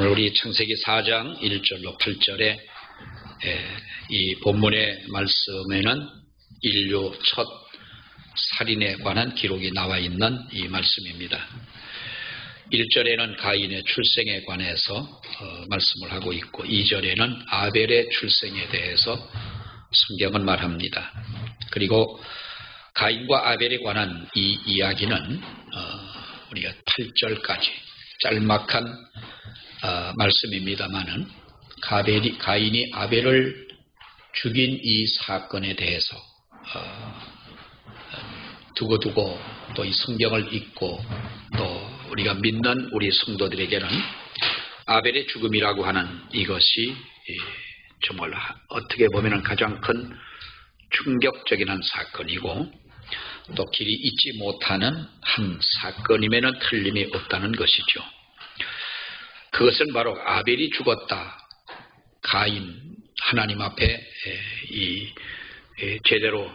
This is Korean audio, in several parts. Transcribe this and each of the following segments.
오늘 우리 창세기 4장 1절로 8절에 이 본문의 말씀에는 인류 첫 살인에 관한 기록이 나와 있는 이 말씀입니다. 1절에는 가인의 출생에 관해서 말씀을 하고 있고 2절에는 아벨의 출생에 대해서 성경은 말합니다. 그리고 가인과 아벨에 관한 이 이야기는 우리가 8절까지 짤막한 말씀입니다마는 가인이 아벨을 죽인 이 사건에 대해서 두고두고 또 이 성경을 읽고 또 우리가 믿는 우리 성도들에게는 아벨의 죽음이라고 하는 이것이 정말 어떻게 보면 가장 큰 충격적인 한 사건이고 또 길이 잊지 못하는 한 사건임에는 틀림이 없다는 것이죠. 그것은 바로 아벨이 죽었다. 가인 하나님 앞에 제대로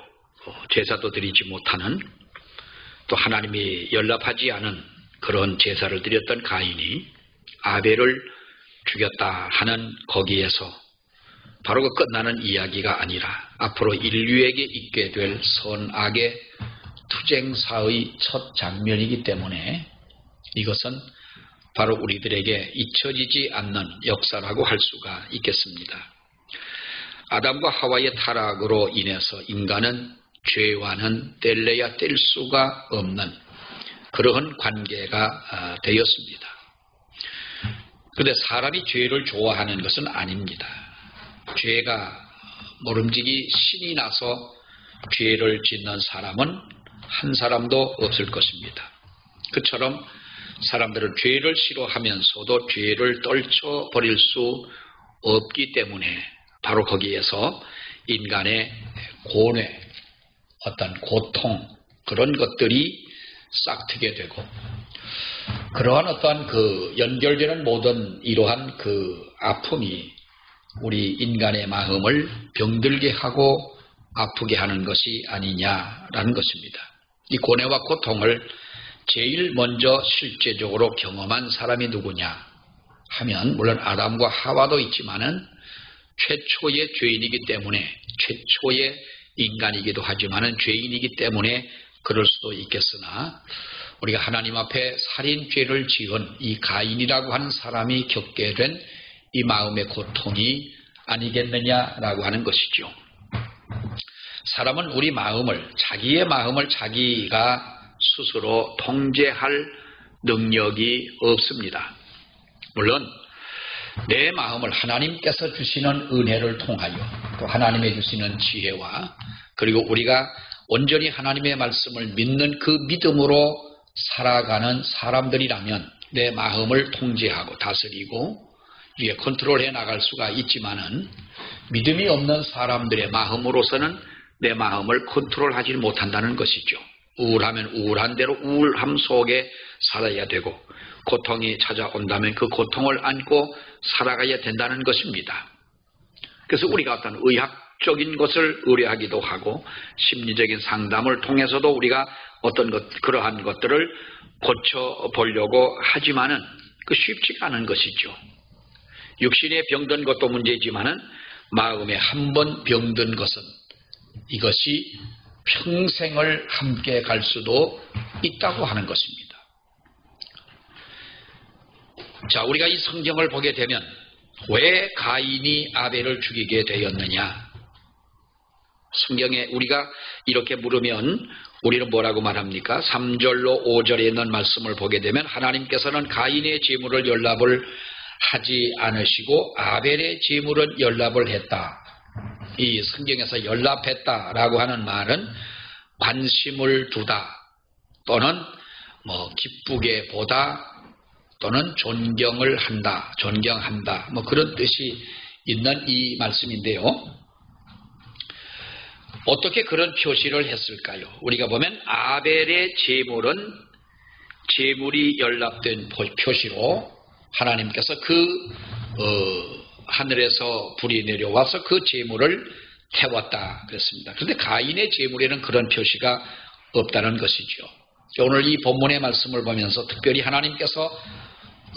제사도 드리지 못하는 또 하나님이 연락하지 않은 그런 제사를 드렸던 가인이 아벨을 죽였다 하는 거기에서 바로 그 끝나는 이야기가 아니라 앞으로 인류에게 있게 될 선악의 투쟁사의 첫 장면이기 때문에 이것은 바로 우리들에게 잊혀지지 않는 역사라고 할 수가 있겠습니다. 아담과 하와의 타락으로 인해서 인간은 죄와는 뗄래야 뗄 수가 없는 그러한 관계가 되었습니다. 그런데 사람이 죄를 좋아하는 것은 아닙니다. 죄가 모름지기 신이 나서 죄를 짓는 사람은 한 사람도 없을 것입니다. 그처럼 사람들은 죄를 싫어하면서도 죄를 떨쳐버릴 수 없기 때문에 바로 거기에서 인간의 고뇌, 어떤 고통 그런 것들이 싹트게 되고 그러한 어떠한 그 연결되는 모든 이러한 그 아픔이 우리 인간의 마음을 병들게 하고 아프게 하는 것이 아니냐라는 것입니다. 이 고뇌와 고통을 제일 먼저 실제적으로 경험한 사람이 누구냐 하면 물론 아담과 하와도 있지만은 최초의 죄인이기 때문에 최초의 인간이기도 하지만은 죄인이기 때문에 그럴 수도 있겠으나 우리가 하나님 앞에 살인죄를 지은 이 가인이라고 하는 사람이 겪게 된 이 마음의 고통이 아니겠느냐라고 하는 것이죠. 사람은 우리 마음을 자기의 마음을 자기가 스스로 통제할 능력이 없습니다. 물론 내 마음을 하나님께서 주시는 은혜를 통하여 또 하나님의 주시는 지혜와 그리고 우리가 온전히 하나님의 말씀을 믿는 그 믿음으로 살아가는 사람들이라면 내 마음을 통제하고 다스리고 이게 컨트롤해 나갈 수가 있지만은 믿음이 없는 사람들의 마음으로서는 내 마음을 컨트롤하지 못한다는 것이죠. 우울하면 우울한 대로 우울함 속에 살아야 되고 고통이 찾아온다면 그 고통을 안고 살아가야 된다는 것입니다. 그래서 우리가 어떤 의학적인 것을 의뢰하기도 하고 심리적인 상담을 통해서도 우리가 어떤 그러한 것들을 고쳐보려고 하지만은 그 쉽지가 않은 것이죠. 육신에 병든 것도 문제지만은 마음에 한 번 병든 것은 이것이 평생을 함께 갈 수도 있다고 하는 것입니다. 자, 우리가 이 성경을 보게 되면 왜 가인이 아벨을 죽이게 되었느냐? 성경에 우리가 이렇게 물으면 우리는 뭐라고 말합니까? 3절로 5절에 있는 말씀을 보게 되면 하나님께서는 가인의 제물을 연락을 하지 않으시고 아벨의 제물은 연락을 했다. 이 성경에서 연락했다라고 하는 말은 관심을 두다 또는 기쁘게 보다 또는 존경을 한다, 존경한다 그런 뜻이 있는 이 말씀인데요. 어떻게 그런 표시를 했을까요? 우리가 보면 아벨의 제물은 제물이 연락된 표시로 하나님께서 하늘에서 불이 내려와서 그 제물을 태웠다 그랬습니다. 그런데 가인의 제물에는 그런 표시가 없다는 것이죠. 오늘 이 본문의 말씀을 보면서 특별히 하나님께서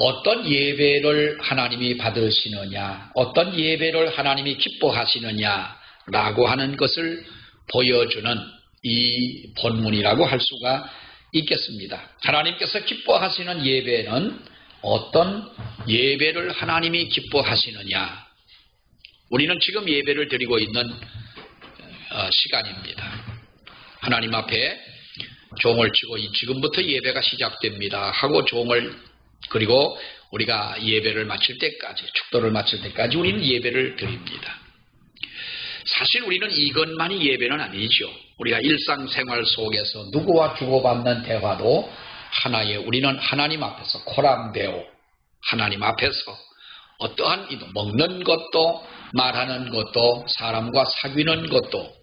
어떤 예배를 하나님이 받으시느냐, 어떤 예배를 하나님이 기뻐하시느냐라고 하는 것을 보여주는 이 본문이라고 할 수가 있겠습니다. 하나님께서 기뻐하시는 예배는 어떤 예배를 하나님이 기뻐하시느냐, 우리는 지금 예배를 드리고 있는 시간입니다. 하나님 앞에 종을 치고 지금부터 예배가 시작됩니다 하고 종을, 그리고 우리가 예배를 마칠 때까지, 축도를 마칠 때까지 우리는 예배를 드립니다. 사실 우리는 이것만이 예배는 아니죠. 우리가 일상생활 속에서 누구와 주고받는 대화도 하나의, 우리는 하나님 앞에서 코람데오, 하나님 앞에서 어떠한 먹는 것도, 말하는 것도, 사람과 사귀는 것도,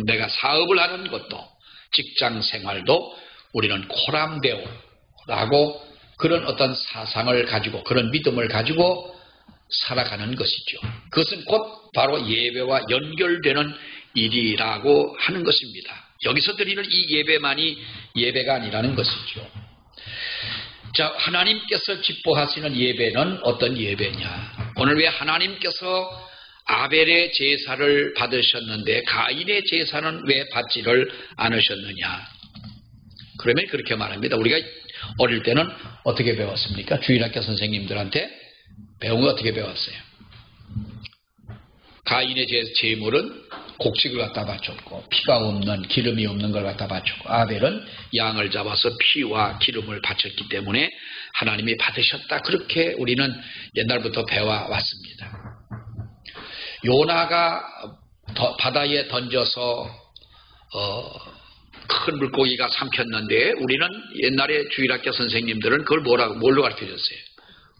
내가 사업을 하는 것도, 직장 생활도 우리는 코람데오라고 그런 어떤 사상을 가지고, 그런 믿음을 가지고 살아가는 것이죠. 그것은 곧 바로 예배와 연결되는 일이라고 하는 것입니다. 여기서 드리는 이 예배만이 예배가 아니라는 것이죠. 자, 하나님께서 기뻐하시는 예배는 어떤 예배냐? 오늘 왜 하나님께서 아벨의 제사를 받으셨는데 가인의 제사는 왜 받지를 않으셨느냐? 그러면 그렇게 말합니다. 우리가 어릴 때는 어떻게 배웠습니까? 주일학교 선생님들한테 배운 거 어떻게 배웠어요? 가인의 제물은 곡식을 갖다 바쳤고, 피가 없는, 기름이 없는 걸 갖다 바쳤고, 아벨은 양을 잡아서 피와 기름을 바쳤기 때문에 하나님이 받으셨다. 그렇게 우리는 옛날부터 배워왔습니다. 요나가 바다에 던져서 큰 물고기가 삼켰는데, 우리는 옛날에 주일학교 선생님들은 그걸 뭘로 가르쳐줬어요?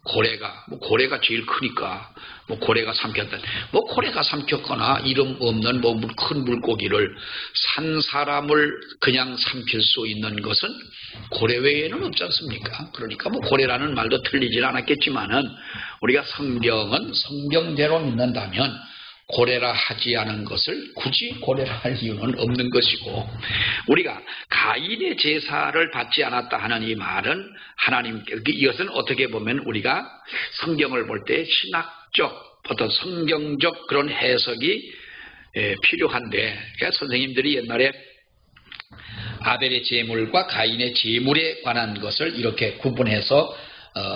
고래가 제일 크니까 고래가 삼켰다. 고래가 삼켰거나 이름 없는 큰 물고기를 산 사람을 그냥 삼킬 수 있는 것은 고래 외에는 없지 않습니까? 그러니까 고래라는 말도 틀리진 않았겠지만은, 우리가 성경은 성경대로 믿는다면 고래라 하지 않은 것을 굳이 고래라 할 이유는 없는 것이고, 우리가 가인의 제사를 받지 않았다 하는 이 말은 하나님께, 이것은 어떻게 보면 우리가 성경을 볼 때 신학적, 어떤 성경적 그런 해석이 필요한데, 그러니까 선생님들이 옛날에 아벨의 제물과 가인의 제물에 관한 것을 이렇게 구분해서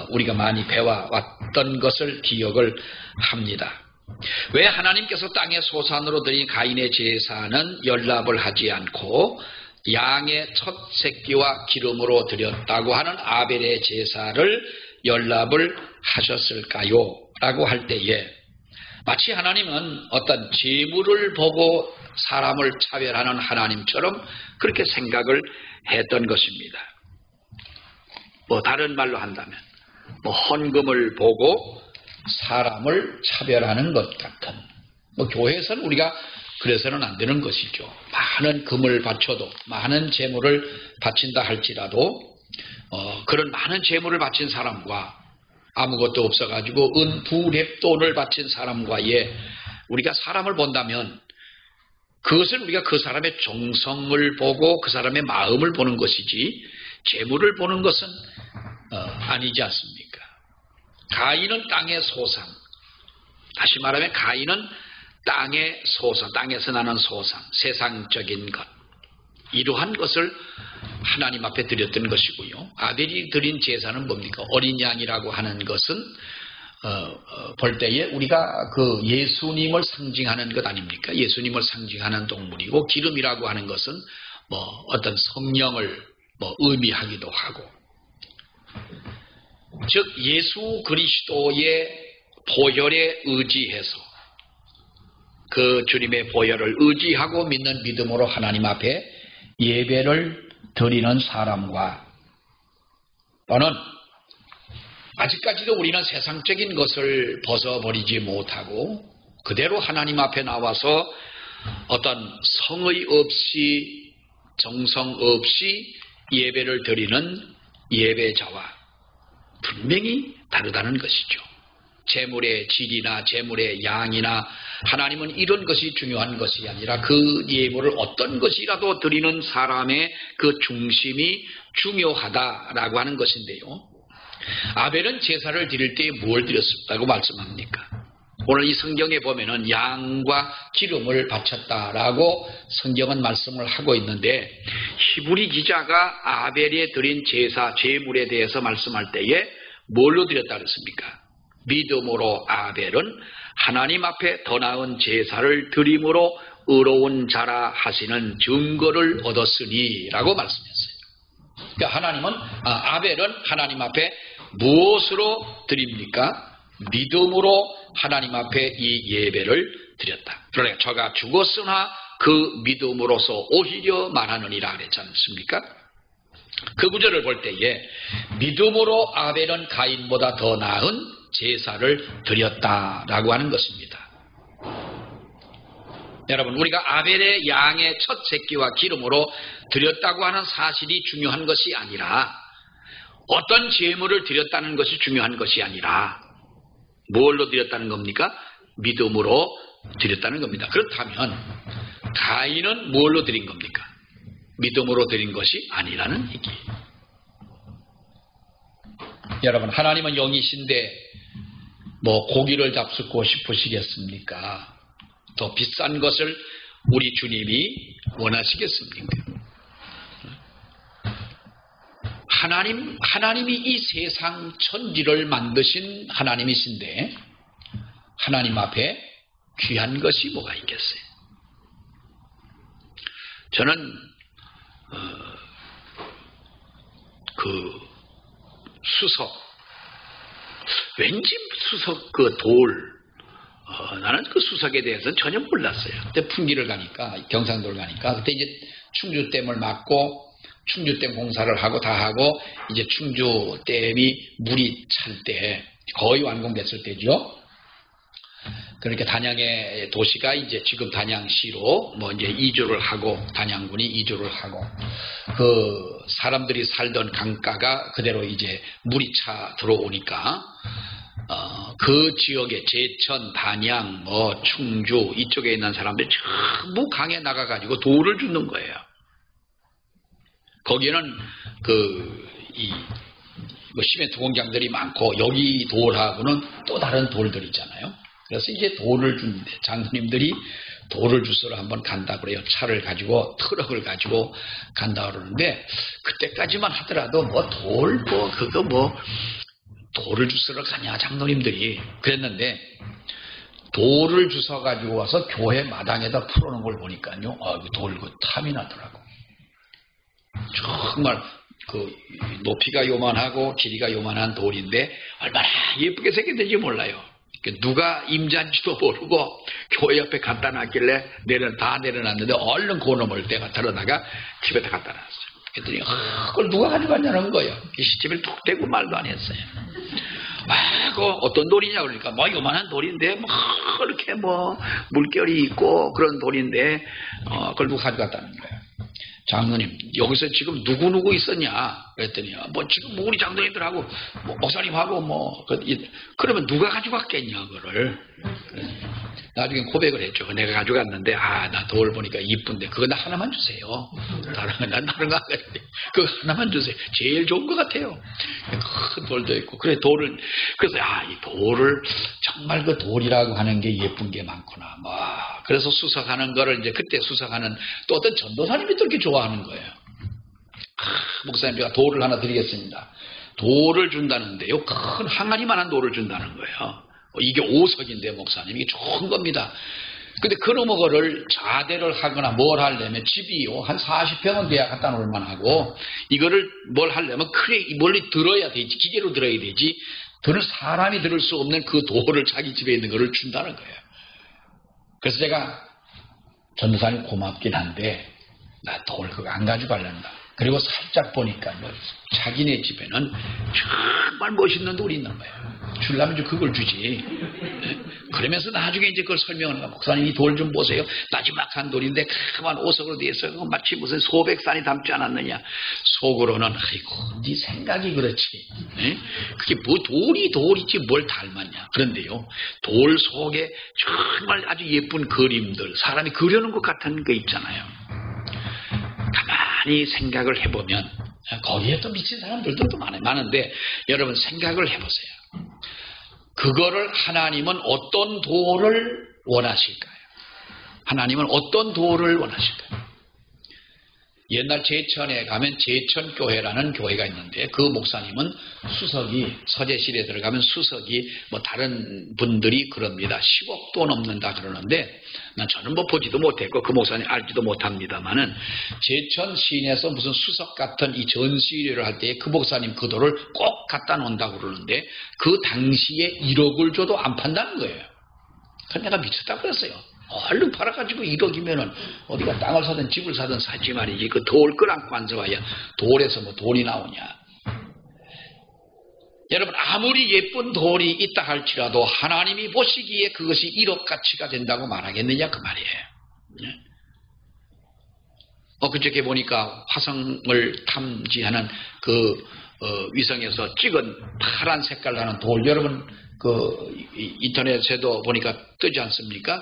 우리가 많이 배워왔던 것을 기억을 합니다. 왜 하나님께서 땅의 소산으로 드린 가인의 제사는 연납을 하지 않고 양의 첫 새끼와 기름으로 드렸다고 하는 아벨의 제사를 연납을 하셨을까요? 라고 할 때에 마치 하나님은 어떤 제물을 보고 사람을 차별하는 하나님처럼 그렇게 생각을 했던 것입니다. 다른 말로 한다면 헌금을 보고 사람을 차별하는 것 같은, 교회에서는 우리가 그래서는 안 되는 것이죠. 많은 금을 바쳐도, 많은 재물을 바친다 할지라도 그런 많은 재물을 바친 사람과 아무것도 없어가지고 은 두 렙돈을 바친 사람과의 우리가 사람을 본다면, 그것은 우리가 그 사람의 정성을 보고 그 사람의 마음을 보는 것이지 재물을 보는 것은 아니지 않습니까? 가인은 땅의 소산, 다시 말하면 가인은 땅의 소산, 땅에서 나는 소산, 세상적인 것, 이러한 것을 하나님 앞에 드렸던 것이고요. 아벨이 드린 제사는 뭡니까? 어린 양이라고 하는 것은 볼 때에 우리가 그 예수님을 상징하는 것 아닙니까? 예수님을 상징하는 동물이고, 기름이라고 하는 것은 어떤 성령을 의미하기도 하고, 즉 예수 그리스도의 보혈에 의지해서, 그 주님의 보혈을 의지하고 믿는 믿음으로 하나님 앞에 예배를 드리는 사람과, 또는 아직까지도 우리는 세상적인 것을 벗어버리지 못하고 그대로 하나님 앞에 나와서 어떤 성의 없이, 정성 없이 예배를 드리는 예배자와 분명히 다르다는 것이죠. 재물의 질이나 재물의 양이나, 하나님은 이런 것이 중요한 것이 아니라 그 예물을 어떤 것이라도 드리는 사람의 그 중심이 중요하다라고 하는 것인데요. 아벨은 제사를 드릴 때 뭘 드렸다고 말씀합니까? 오늘 이 성경에 보면은 양과 기름을 바쳤다라고 성경은 말씀을 하고 있는데, 히브리 기자가 아벨에 드린 제사, 제물에 대해서 말씀할 때에 뭘로 드렸다 그랬습니까? 믿음으로 아벨은 하나님 앞에 더 나은 제사를 드림으로 의로운 자라 하시는 증거를 얻었으니 라고 말씀했어요. 그러니까 아벨은 하나님 앞에 무엇으로 드립니까? 믿음으로 하나님 앞에 이 예배를 드렸다. 그러니까 저가 죽었으나 그 믿음으로서 오히려 말하느니라 그랬지 않습니까? 그 구절을 볼 때에 믿음으로 아벨은 가인보다 더 나은 제사를 드렸다라고 하는 것입니다. 여러분, 우리가 아벨의 양의 첫 새끼와 기름으로 드렸다고 하는 사실이 중요한 것이 아니라, 어떤 제물을 드렸다는 것이 중요한 것이 아니라 뭘로 드렸다는 겁니까? 믿음으로 드렸다는 겁니다. 그렇다면 가인은 뭘로 드린 겁니까? 믿음으로 드린 것이 아니라는 얘기예요. 여러분, 하나님은 영이신데 고기를 잡수고 싶으시겠습니까? 더 비싼 것을 우리 주님이 원하시겠습니까? 하나님이 이 세상 천지를 만드신 하나님이신데 하나님 앞에 귀한 것이 뭐가 있겠어요? 저는 그 수석, 왠지 수석 그 돌, 나는 그 수석에 대해서는 전혀 몰랐어요. 그때 풍기를 가니까, 경상도를 가니까, 그때 이제 충주댐을 막고 충주댐 공사를 하고 다 하고 이제 충주댐이 물이 찰 때, 거의 완공됐을 때죠. 그러니까 단양의 도시가 이제 지금 단양시로 이제 이주를 하고, 단양군이 이주를 하고, 그 사람들이 살던 강가가 그대로 이제 물이 차 들어오니까 그 지역에 제천, 단양, 충주 이쪽에 있는 사람들이 전부 강에 나가가지고 돌을 줍는 거예요. 거기는 시멘트 공장들이 많고, 여기 돌하고는 또 다른 돌들 있잖아요. 그래서 이제 돌을 주는데, 장로님들이 돌을 주스러 한번 간다 그래요. 차를 가지고, 트럭을 가지고 간다 그러는데, 그때까지만 하더라도 돌을 주스러 가냐, 장로님들이. 그랬는데, 돌을 주워 가지고 와서 교회 마당에다 풀어놓은 걸 보니까요, 돌 탐이 나더라고. 정말 높이가 요만하고 길이가 요만한 돌인데 얼마나 예쁘게 생겼는지 몰라요. 누가 임자인지도 모르고 교회 옆에 갖다 놨길래 다 내려놨는데 얼른 그놈을 내가 들어다가 집에다 갖다 놨어요. 그랬더니 그걸 누가 가져갔냐는 거예요. 시집을 툭 대고 말도 안 했어요. 어떤 돌이냐 그러니까 요만한 돌인데 이렇게 물결이 있고 그런 돌인데 그걸 누가 가져갔다는 거예요. 장로님, 여기서 지금 누구 있었냐? 그랬더니, 지금 우리 장로님들하고, 목사님하고, 그러면 누가 가져갔겠냐, 그거를. 나중에 고백을 했죠. 내가 가져갔는데, 나 돌 보니까 이쁜데, 그거 나 하나만 주세요. 난 다른 거 안 가는데, 그거 하나만 주세요. 제일 좋은 것 같아요. 큰 돌도 있고, 그래서 이 돌을, 정말 그 돌이라고 하는 게 예쁜 게 많구나. 그래서 수석하는 거를 이제 그때 수석하는 또 어떤 전도사님이 또 이렇게 좋아하는 거예요. 목사님, 제가 돌을 하나 드리겠습니다. 돌을 준다는데요, 큰 항아리만한 돌을 준다는 거예요. 이게 5석인데 목사님, 이게 좋은 겁니다. 근데 그거를 자대를 하거나 뭘 하려면 집이요 한 40평은 돼야 갖다 놓을 만하고, 이거를 뭘 하려면 크게 멀리 들어야 되지, 기계로 들어야 되지, 사람이 들을 수 없는 그 돌을 자기 집에 있는 거를 준다는 거예요. 그래서 제가 전도사님 고맙긴 한데 나 돌 그거 안 가져가려는다. 그리고 살짝 보니까요, 자기네 집에는 정말 멋있는 돌이 있는 거예요. 주려면 좀 그걸 주지. 그러면서 나중에 이제 그걸 설명하는 거야. 목사님, 이 돌 좀 보세요. 나지막한 돌인데 가만 5석으로 되어 있어요. 마치 무슨 소백산이 담지 않았느냐. 속으로는 아이고, 네 생각이 그렇지. 그게 돌이지 뭘 닮았냐. 그런데요, 돌 속에 정말 아주 예쁜 그림들, 사람이 그려놓은 것 같은 거 있잖아요. 가만히 생각을 해보면 거기에 또 미친 사람들도 또 많은데 여러분 생각을 해보세요. 그거를 하나님은 어떤 도를 원하실까요? 하나님은 어떤 도를 원하실까요? 옛날 제천에 가면 제천교회라는 교회가 있는데 그 목사님은 수석이 서재실에 들어가면 수석이 뭐 다른 분들이 그럽니다. 10억도 넘는다 그러는데 저는 뭐 보지도 못했고 그 목사님 알지도 못합니다만은 제천 시내에서 무슨 수석 같은 이 전시회를 할 때 그 목사님 그 도를 꼭 갖다 놓는다고 그러는데 그 당시에 1억을 줘도 안 판다는 거예요. 그래서 내가 미쳤다고 그랬어요. 얼른 팔아가지고 1억이면은 어디가 땅을 사든 집을 사든 사지 말이지. 그 돌 끌안고 앉아봐야 돌에서 뭐 돈이 나오냐. 여러분 아무리 예쁜 돌이 있다 할지라도 하나님이 보시기에 그것이 1억 가치가 된다고 말하겠느냐 그 말이에요. 그저께 보니까 화성을 탐지하는 그 위성에서 찍은 파란 색깔 나는 돌 여러분 그 인터넷에도 보니까 뜨지 않습니까?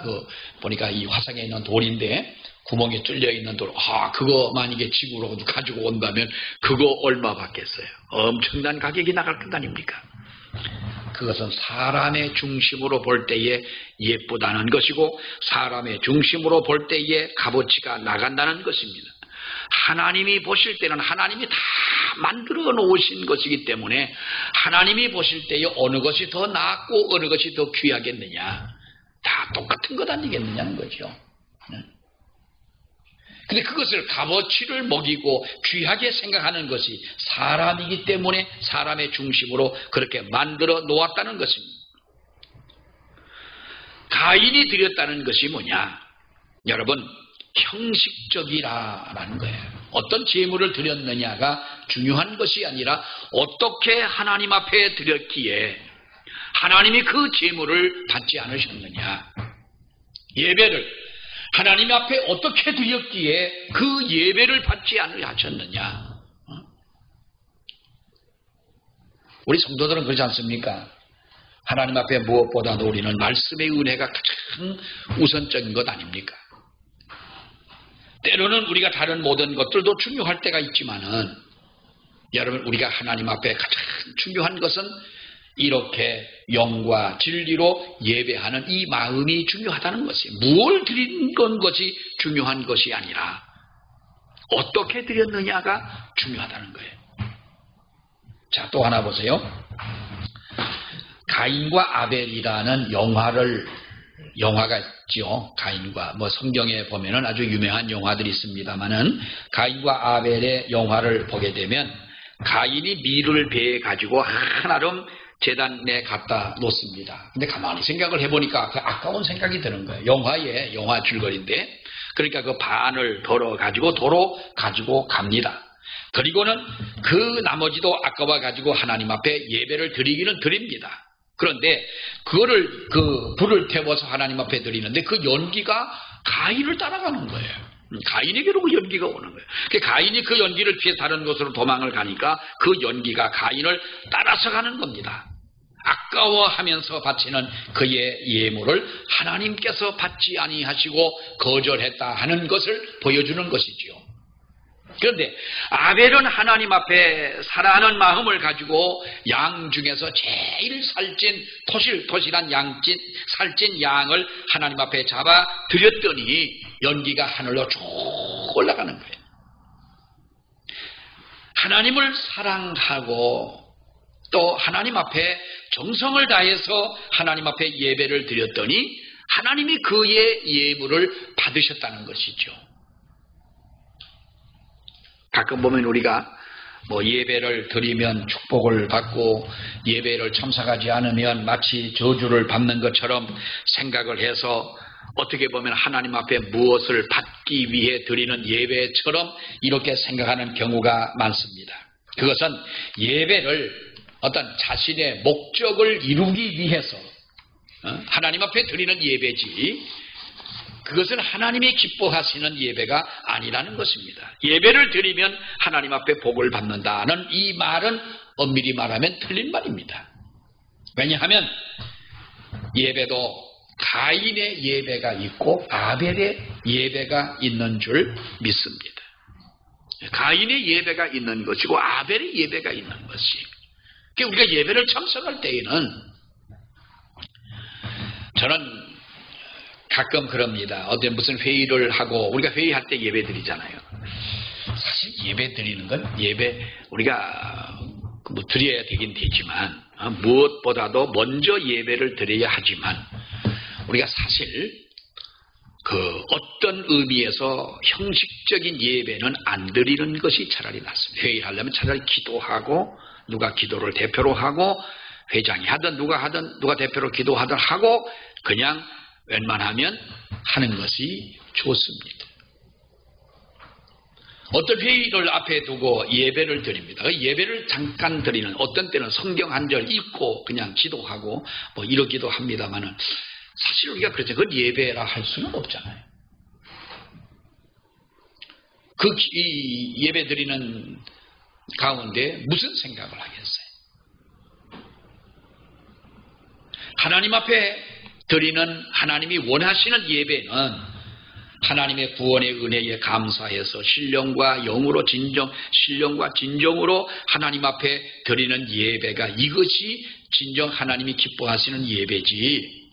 보니까 이 화성에 있는 돌인데 구멍이 뚫려 있는 돌. 그거 만약에 지구로 가지고 온다면 그거 얼마 받겠어요? 엄청난 가격이 나갈 것 아닙니까? 그것은 사람의 중심으로 볼 때에 예쁘다는 것이고 사람의 중심으로 볼 때에 값어치가 나간다는 것입니다. 하나님이 보실 때는 하나님이 다 만들어 놓으신 것이기 때문에 하나님이 보실 때에 어느 것이 더 낫고 어느 것이 더 귀하겠느냐 다 똑같은 것 아니겠느냐는 거죠. 근데 그것을 값어치를 먹이고 귀하게 생각하는 것이 사람이기 때문에 사람의 중심으로 그렇게 만들어 놓았다는 것입니다. 가인이 드렸다는 것이 뭐냐? 여러분 형식적이라는 거예요. 어떤 제물을 드렸느냐가 중요한 것이 아니라 어떻게 하나님 앞에 드렸기에 하나님이 그 제물을 받지 않으셨느냐. 예배를 하나님 앞에 어떻게 드렸기에 그 예배를 받지 않으셨느냐. 우리 성도들은 그렇지 않습니까? 하나님 앞에 무엇보다도 우리는 말씀의 은혜가 가장 우선적인 것 아닙니까? 때로는 우리가 다른 모든 것들도 중요할 때가 있지만은 여러분 우리가 하나님 앞에 가장 중요한 것은 이렇게 영과 진리로 예배하는 이 마음이 중요하다는 것이 무엇을 드린 것이 중요한 것이 아니라 어떻게 드렸느냐가 중요하다는 거예요. 자, 또 하나 보세요. 가인과 아벨이라는 영화가 있죠. 가인과 성경에 보면은 아주 유명한 영화들이 있습니다만은 가인과 아벨의 영화를 보게 되면 가인이 밀을 배에 가지고 하나름 제단에 갖다 놓습니다. 근데 가만히 생각을 해보니까 그 아까운 생각이 드는 거예요. 영화 줄거리인데 그러니까 그 반을 덜어 가지고 도로 가지고 갑니다. 그리고는 그 나머지도 아까워 가지고 하나님 앞에 예배를 드리기는 드립니다. 그런데 그거를 불을 태워서 하나님 앞에 드리는데 그 연기가 가인을 따라가는 거예요. 가인에게로 그 연기가 오는 거예요. 가인이 그 연기를 피해 다른 곳으로 도망을 가니까 그 연기가 가인을 따라서 가는 겁니다. 아까워하면서 바치는 그의 예물을 하나님께서 받지 아니하시고 거절했다 하는 것을 보여주는 것이지요. 그런데 아벨은 하나님 앞에 사랑하는 마음을 가지고 양 중에서 제일 토실토실한 살찐 양을 하나님 앞에 잡아 드렸더니 연기가 하늘로 쭉 올라가는 거예요. 하나님을 사랑하고 또 하나님 앞에 정성을 다해서 하나님 앞에 예배를 드렸더니 하나님이 그의 예물을 받으셨다는 것이죠. 가끔 보면 우리가 예배를 드리면 축복을 받고 예배를 참석하지 않으면 마치 저주를 받는 것처럼 생각을 해서 어떻게 보면 하나님 앞에 무엇을 받기 위해 드리는 예배처럼 이렇게 생각하는 경우가 많습니다. 그것은 예배를 어떤 자신의 목적을 이루기 위해서 하나님 앞에 드리는 예배지 그것은 하나님이 기뻐하시는 예배가 아니라는 것입니다. 예배를 드리면 하나님 앞에 복을 받는다는 이 말은 엄밀히 말하면 틀린 말입니다. 왜냐하면 예배도 가인의 예배가 있고 아벨의 예배가 있는 줄 믿습니다. 가인의 예배가 있는 것이고 아벨의 예배가 있는 것이. 그러니까 우리가 예배를 참석할 때에는 저는 가끔 그럽니다. 어떤 무슨 회의를 하고 우리가 회의할 때 예배 드리잖아요. 사실 예배 드리는 건 우리가 뭐 드려야 되긴 되지만 무엇보다도 먼저 예배를 드려야 하지만 우리가 사실 그 어떤 의미에서 형식적인 예배는 안 드리는 것이 차라리 낫습니다. 회의하려면 차라리 기도하고 누가 기도를 대표로 하고 회장이 하든 누가 대표로 기도하든 하고 그냥 웬만하면 하는 것이 좋습니다. 어떤 회의를 앞에 두고 예배를 드립니다. 예배를 잠깐 드리는 어떤 때는 성경 한 절 읽고 그냥 기도하고 뭐 이러기도 합니다만은 사실 우리가 그렇죠. 그건 예배라 할 수는 없잖아요. 이 예배 드리는 가운데 무슨 생각을 하겠어요? 하나님 앞에 드리는 하나님이 원하시는 예배는 하나님의 구원의 은혜에 감사해서 신령과 진정으로 하나님 앞에 드리는 예배가 이것이 진정 하나님이 기뻐하시는 예배지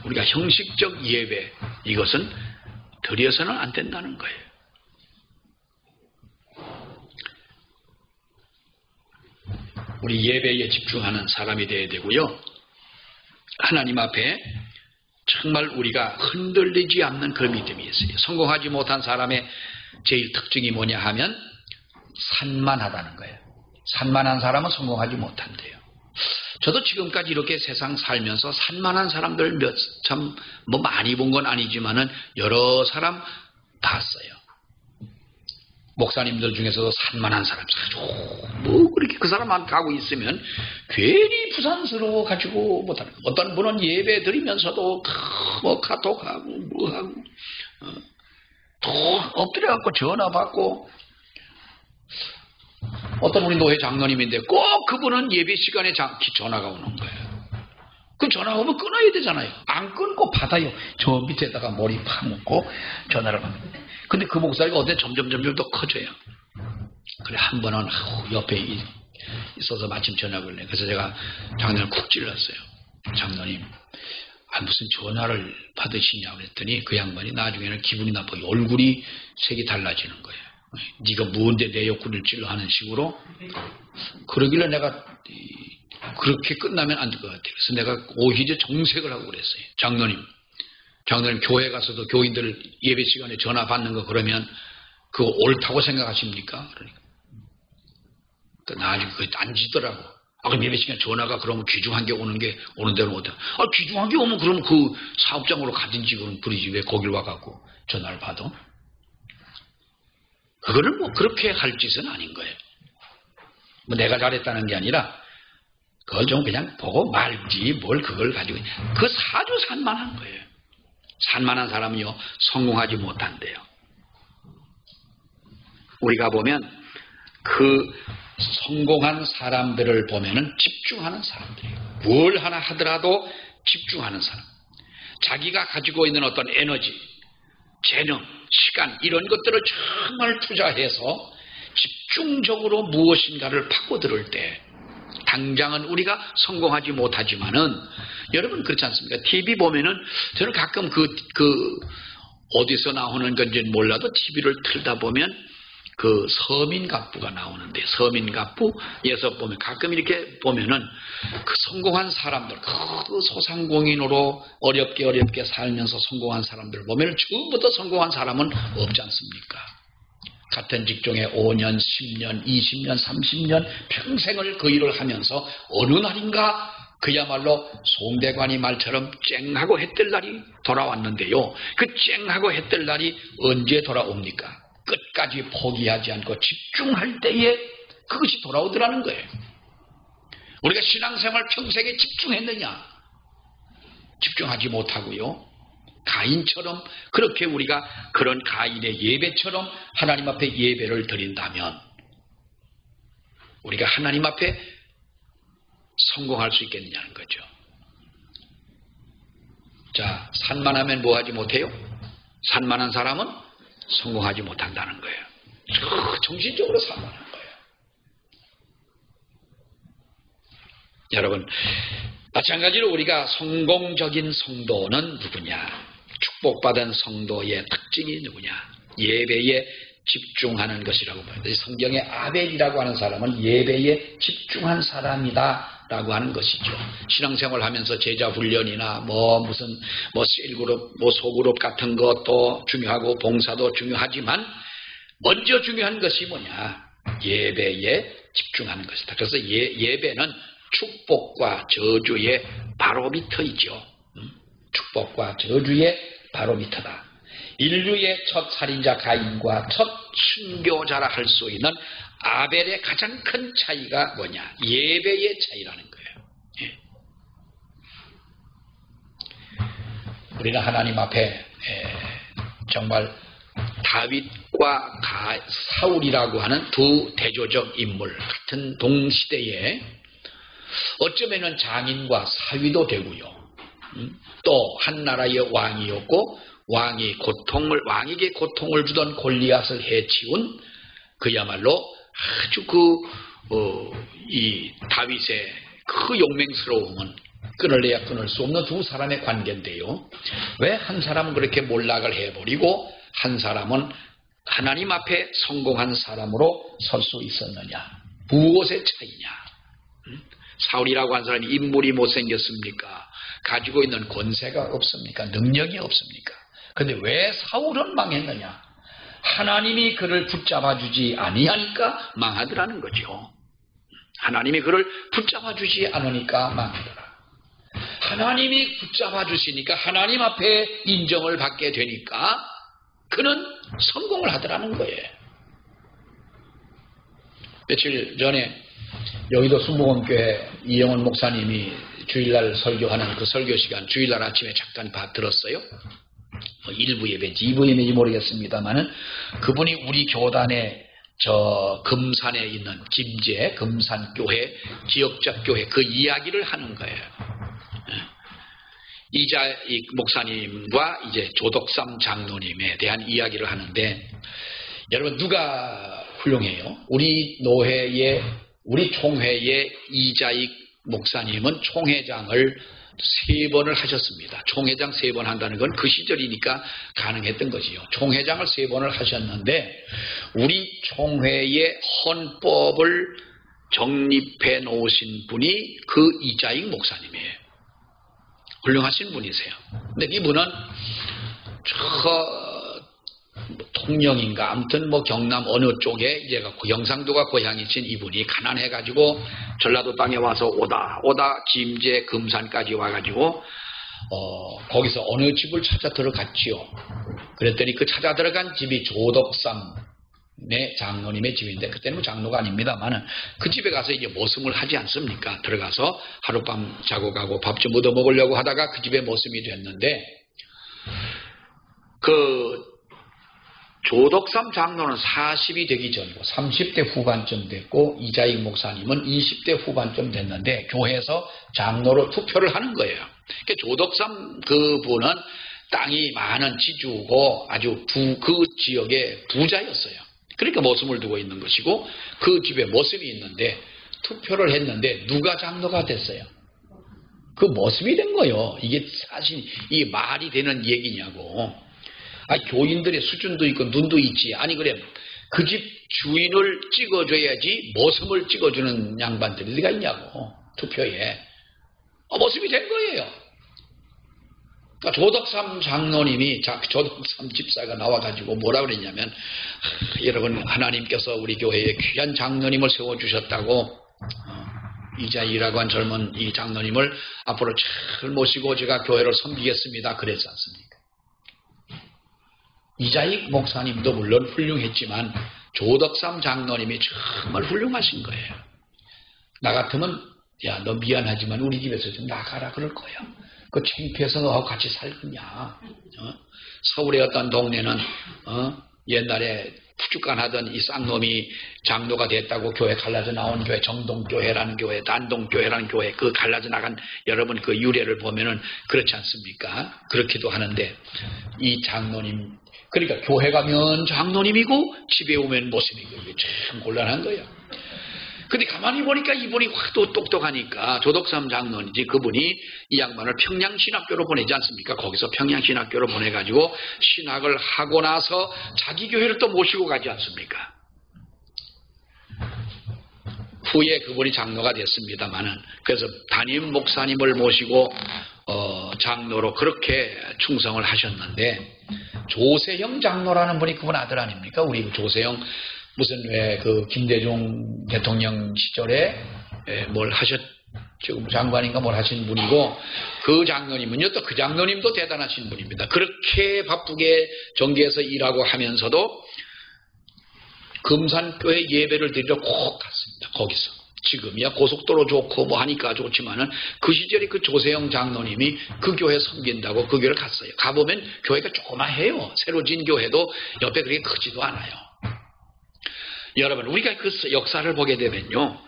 우리가 형식적 예배 이것은 드려서는 안 된다는 거예요. 우리 예배에 집중하는 사람이 되어야 되고요. 하나님 앞에 정말 우리가 흔들리지 않는 그런 믿음이 있어요. 성공하지 못한 사람의 제일 특징이 뭐냐 하면 산만하다는 거예요. 산만한 사람은 성공하지 못한대요. 저도 지금까지 이렇게 세상 살면서 산만한 사람들 참 뭐 많이 본 건 아니지만은 여러 사람 봤어요. 목사님들 중에서도 산만한 사람, 뭐 그렇게 그 사람만 가고 있으면 괜히 부산스러워 가지고 못하는. 어떤 분은 예배 드리면서도 뭐 카톡하고 뭐하고 또 엎드려 갖고 전화 받고. 어떤 우리 노회 장로님인데 꼭 그분은 예배 시간에 전화가 오는 거예요. 그 전화 오면 끊어야 되잖아요. 안 끊고 받아요. 저 밑에다가 머리 파묻고 전화를 받는데. 근데 그 목소리가 어때 점점 더 커져요. 그래 한 번은 옆에 있어서 마침 전화를 걸려. 그래서 제가 장로님 쿡 찔렀어요. 장로님, 무슨 전화를 받으시냐고 그랬더니 그 양반이 나중에는 기분이 나빠요. 얼굴이 색이 달라지는 거예요. 네가 무언데 내 옆구리를 찔러 하는 식으로. 그러길래 내가 그렇게 끝나면 안 될 것 같아요. 그래서 내가 오히려 정색을 하고 그랬어요. 장로님 교회 가서도 교인들 예배 시간에 전화 받는 거 그러면 그거 옳다고 생각하십니까? 그러니까 나중에 그게 안 지더라고. 그럼 예배 시간에 전화가 그러면 귀중한 게 오는 대로 오다. 귀중한 게 오면 그러면 그 사업장으로 가든지 그럼 부리지 왜 거길 와갖고 전화를 받아? 그거를 뭐 그렇게 할 짓은 아닌 거예요. 뭐 내가 잘했다는 게 아니라 그걸 좀 그냥 보고 말지 뭘 그걸 가지고 그 아주 산만한 거예요. 산만한 사람은요 성공하지 못한대요. 우리가 보면 그 성공한 사람들을 보면은 집중하는 사람들이에요. 뭘 하나 하더라도 집중하는 사람. 자기가 가지고 있는 어떤 에너지, 재능, 시간 이런 것들을 정말 투자해서 집중적으로 무엇인가를 파고들 때 당장은 우리가 성공하지 못하지만은 여러분 그렇지 않습니까? TV 보면은 저는 가끔 어디서 나오는 건지는 몰라도 TV를 틀다 보면 그 서민갑부가 나오는데 서민갑부에서 보면 가끔 이렇게 보면은 그 성공한 사람들 그 소상공인으로 어렵게 살면서 성공한 사람들 보면 처음부터 성공한 사람은 없지 않습니까? 같은 직종에 5년, 10년, 20년, 30년 평생을 그 일을 하면서 어느 날인가 그야말로 송대관이 말처럼 쨍하고 해뜰 날이 돌아왔는데요. 그 쨍하고 해뜰 날이 언제 돌아옵니까? 끝까지 포기하지 않고 집중할 때에 그것이 돌아오더라는 거예요. 우리가 신앙생활 평생에 집중했느냐? 집중하지 못하고요. 가인처럼 그렇게 우리가 그런 가인의 예배처럼 하나님 앞에 예배를 드린다면 우리가 하나님 앞에 성공할 수 있겠느냐는 거죠. 자, 산만하면 뭐 하지 못해요? 산만한 사람은 성공하지 못한다는 거예요. 정신적으로 사모하는 거예요. 여러분, 마찬가지로 우리가 성공적인 성도는 누구냐? 축복받은 성도의 특징이 누구냐? 예배에 집중하는 것이라고 보입니다. 성경의 아벨이라고 하는 사람은 예배에 집중한 사람이다 라고 하는 것이죠. 신앙생활 하면서 제자 훈련이나 무슨 셀그룹, 소그룹 같은 것도 중요하고 봉사도 중요하지만 먼저 중요한 것이 뭐냐? 예배에 집중하는 것이다. 그래서 예배는 축복과 저주의 바로미터이죠. 축복과 저주의 바로미터다. 인류의 첫 살인자 가인과 첫 순교자라 할 수 있는 아벨의 가장 큰 차이가 뭐냐? 예배의 차이라는 거예요. 예. 우리는 하나님 앞에 정말 다윗과 사울이라고 하는 두 대조적 인물 같은 동시대에 어쩌면은 장인과 사위도 되고요. 또 한 나라의 왕이었고 왕에게 고통을 주던 골리앗을 해치운 그야말로 아주 이 다윗의 그 용맹스러움은 끊을래야 끊을 수 없는 두 사람의 관계인데요. 왜 한 사람은 그렇게 몰락을 해버리고 한 사람은 하나님 앞에 성공한 사람으로 설 수 있었느냐? 무엇의 차이냐? 사울이라고 한 사람이 인물이 못생겼습니까? 가지고 있는 권세가 없습니까? 능력이 없습니까? 근데 왜 사울은 망했느냐? 하나님이 그를 붙잡아주지 아니하니까 망하더라는 거죠. 하나님이 그를 붙잡아주지 않으니까 망하더라. 하나님이 붙잡아주시니까 하나님 앞에 인정을 받게 되니까 그는 성공을 하더라는 거예요. 며칠 전에 여의도 순복음교회 이영원 목사님이 주일날 설교하는 그 설교 시간 주일날 아침에 잠깐 들었어요. 일부 예배인지 2부 예배인지 모르겠습니다만은 그분이 우리 교단의 금산에 있는 김제 금산교회 기억자 교회 그 이야기를 하는 거예요. 이 목사님과 이제 조덕삼 장로님에 대한 이야기를 하는데 여러분 누가 훌륭해요? 우리 총회의 이자익 목사님은 총회장을 3번을 하셨습니다. 총회장 3번 한다는 건 그 시절이니까 가능했던 거지요. 총회장을 3번을 하셨는데 우리 총회의 헌법을 정립해 놓으신 분이 그 이자익 목사님이에요. 훌륭하신 분이세요. 근데 이분은 통영인가 아무튼 경남 어느 쪽에 이제 경상도가 고향이신 이분이 가난해가지고 전라도 땅에 와서 오다 김제 금산까지 와가지고 거기서 어느 집을 찾아 들어갔지요. 그랬더니 그 찾아 들어간 집이 조덕삼의 장로님의 집인데 그때는 장로가 아닙니다만은 그 집에 가서 이제 머슴을 하지 않습니까? 들어가서 하룻밤 자고 가고 밥 좀 얻어 먹으려고 하다가 그 집에 머슴이 됐는데 조덕삼 장로는 40이 되기 전이고 30대 후반쯤 됐고 이자익 목사님은 20대 후반쯤 됐는데 교회에서 장로로 투표를 하는 거예요. 그러니까 조덕삼 그분은 땅이 많은 지주고 아주 그 지역의 부자였어요. 그러니까 머슴을 두고 있는 것이고 그 집에 머슴이 있는데 투표를 했는데 누가 장로가 됐어요? 그 머슴이 된 거예요. 이게 사실 이 말이 되는 얘기냐고. 교인들의 수준도 있고 눈도 있지. 아니 그래 그 집 주인을 찍어줘야지 머슴을 찍어주는 양반들이 어디가 있냐고. 투표에 머슴이 된 거예요. 그러니까 조덕삼 장로님이 조덕삼 집사가 나와가지고 뭐라 그랬냐면 여러분 하나님께서 우리 교회에 귀한 장로님을 세워주셨다고 이자익이라고 한 젊은 이 장로님을 앞으로 잘 모시고 제가 교회를 섬기겠습니다. 그랬지 않습니까? 이자익 목사님도 물론 훌륭했지만 조덕삼 장로님이 정말 훌륭하신 거예요. 나 같으면 야, 너 미안하지만 우리 집에서 좀 나가라 그럴 거야. 그 창피해서 너하고 같이 살겠냐. 서울의 어떤 동네는 옛날에 푸주간하던 이 쌍놈이 장로가 됐다고 교회 갈라져 나온 교회 정동교회라는 교회 단동교회라는 교회 그 갈라져 나간 여러분 그 유래를 보면은 그렇지 않습니까? 그렇기도 하는데 이 장로님 그러니까 교회 가면 장로님이고 집에 오면 모습이고 이게 참 곤란한 거예요. 근데 가만히 보니까 이분이 확도 똑똑하니까 조덕삼 장로인지 그분이 이 양반을 평양신학교로 보내지 않습니까? 거기서 평양신학교로 보내가지고 신학을 하고 나서 자기 교회를 또 모시고 가지 않습니까? 후에 그분이 장로가 됐습니다만은 그래서 담임 목사님을 모시고 장로로 그렇게 충성을 하셨는데 조세형 장로라는 분이 그분 아들 아닙니까? 우리 조세형 무슨 왜 그 김대중 대통령 시절에 뭘 지금 장관인가 뭘 하신 분이고 그 장로님은요 또 그 장로님도 대단하신 분입니다. 그렇게 바쁘게 정계에서 일하고 하면서도 금산교회 예배를 드리러 꼭 갔습니다. 거기서. 지금이야 고속도로 좋고 뭐 하니까 좋지만은 그 시절에 그 조세영 장로님이 그 교회 섬긴다고 그 교회를 갔어요. 가보면 교회가 조그마해요. 새로 진 교회도 옆에 그렇게 크지도 않아요. 여러분 우리가 그 역사를 보게 되면요.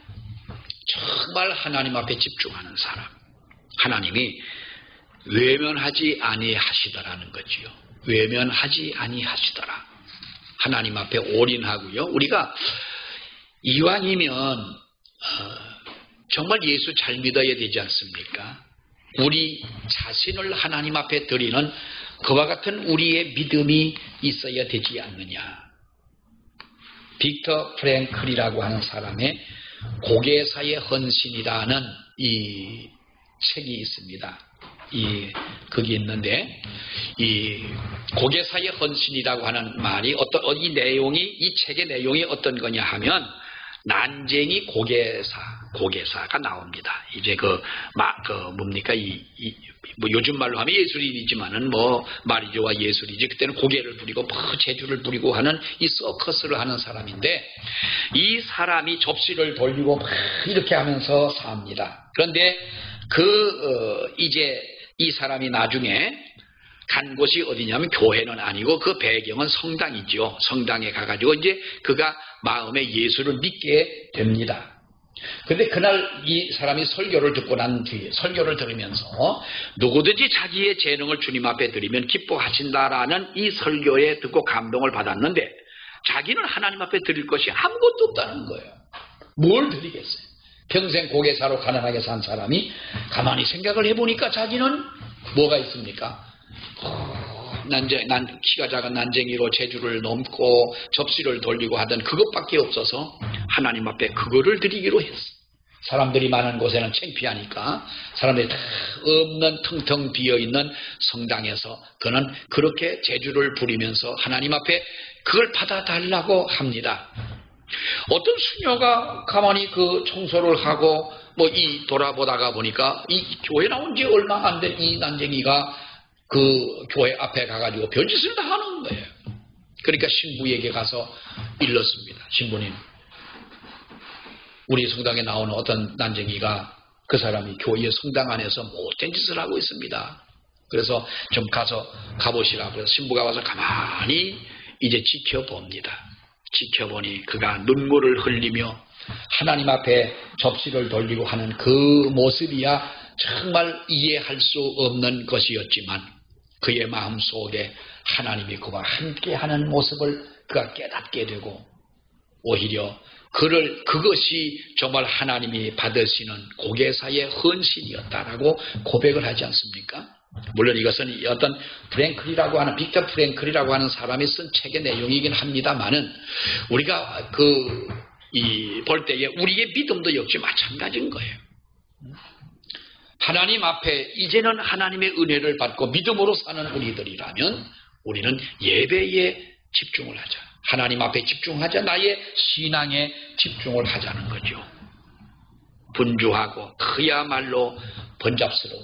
정말 하나님 앞에 집중하는 사람. 하나님이 외면하지 아니하시더라는 거지요. 외면하지 아니하시더라. 하나님 앞에 올인하고요. 우리가 이왕이면 정말 예수 잘 믿어야 되지 않습니까? 우리 자신을 하나님 앞에 드리는 그와 같은 우리의 믿음이 있어야 되지 않느냐. 빅터 프랭클이라고 하는 사람의 고개사의 헌신이라는 이 책이 있습니다. 거기 있는데 이 고개사의 헌신이라고 하는 말이 이 내용이 이 책의 내용이 어떤 거냐 하면 난쟁이 고개사가 나옵니다. 이제 뭡니까 뭐 요즘 말로 하면 예술인이지만은 뭐 마리조와 예술이지 그때는 고개를 부리고 재주를 부리고 하는 이 서커스를 하는 사람인데 이 사람이 접시를 돌리고 이렇게 하면서 삽니다. 그런데 이제 이 사람이 나중에 간 곳이 어디냐면 교회는 아니고 그 배경은 성당이죠. 성당에 가가지고 이제 그가 마음에 예수를 믿게 됩니다. 근데 그날 이 사람이 설교를 듣고 난 뒤에 설교를 들으면서 누구든지 자기의 재능을 주님 앞에 드리면 기뻐하신다라는 이 설교에 듣고 감동을 받았는데 자기는 하나님 앞에 드릴 것이 아무것도 없다는 거예요. 뭘 드리겠어요? 평생 고개사로 가난하게 산 사람이 가만히 생각을 해보니까 자기는 뭐가 있습니까? 키가 작은 난쟁이로 재주를 넘고 접시를 돌리고 하던 그것밖에 없어서 하나님 앞에 그거를 드리기로 했어. 사람들이 많은 곳에는 창피하니까 사람들이 다 없는 텅텅 비어있는 성당에서 그는 그렇게 재주를 부리면서 하나님 앞에 그걸 받아달라고 합니다. 어떤 수녀가 가만히 그 청소를 하고 돌아보다가 보니까 이 교회 나온 지 얼마 안 된 이 난쟁이가 그 교회 앞에 가가지고 별짓을 다 하는 거예요. 그러니까 신부에게 가서 일렀습니다. 신부님, 우리 성당에 나오는 어떤 난쟁이가 그 사람이 교회 성당 안에서 못된 짓을 하고 있습니다. 그래서 좀 가보시라. 그래서 신부가 와서 가만히 이제 지켜봅니다. 지켜보니 그가 눈물을 흘리며 하나님 앞에 접시를 돌리고 하는 그 모습이야 정말 이해할 수 없는 것이었지만 그의 마음속에 하나님이 그와 함께하는 모습을 그가 깨닫게 되고 오히려 그것이 정말 하나님이 받으시는 고개사의 헌신이었다라고 고백을 하지 않습니까? 물론 이것은 어떤 빅터 프랭클이라고 하는 사람이 쓴 책의 내용이긴 합니다만은 우리가 볼 때에 우리의 믿음도 역시 마찬가지인 거예요. 하나님 앞에 이제는 하나님의 은혜를 받고 믿음으로 사는 우리들이라면 우리는 예배에 집중을 하자. 하나님 앞에 집중하자. 나의 신앙에 집중을 하자는 거죠. 분주하고 그야말로 번잡스러운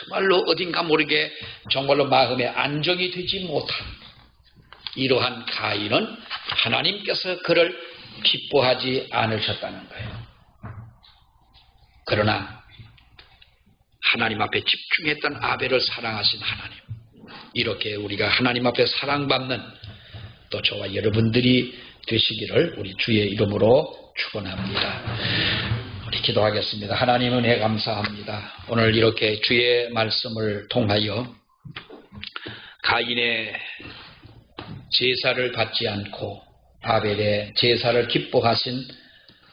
그야말로 어딘가 모르게 정말로 마음에 안정이 되지 못한 이러한 가인은 하나님께서 그를 기뻐하지 않으셨다는 거예요. 그러나 하나님 앞에 집중했던 아벨을 사랑하신 하나님, 이렇게 우리가 하나님 앞에 사랑받는 또 저와 여러분들이 되시기를 우리 주의 이름으로 축원합니다. 우리 기도하겠습니다. 하나님 은혜 감사합니다. 오늘 이렇게 주의 말씀을 통하여 가인의 제사를 받지 않고 아벨의 제사를 기뻐하신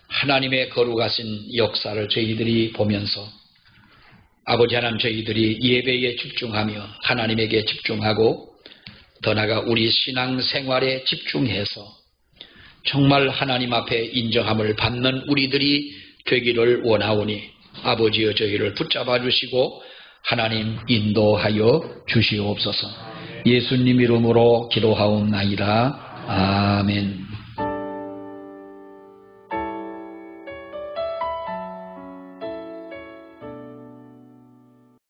하나님의 거룩하신 역사를 저희들이 보면서 아버지 하나님, 저희들이 예배에 집중하며 하나님에게 집중하고 더 나아가 우리 신앙생활에 집중해서 정말 하나님 앞에 인정함을 받는 우리들이 되기를 원하오니 아버지여 저희를 붙잡아 주시고 하나님 인도하여 주시옵소서. 예수님 이름으로 기도하옵나이다. 아멘.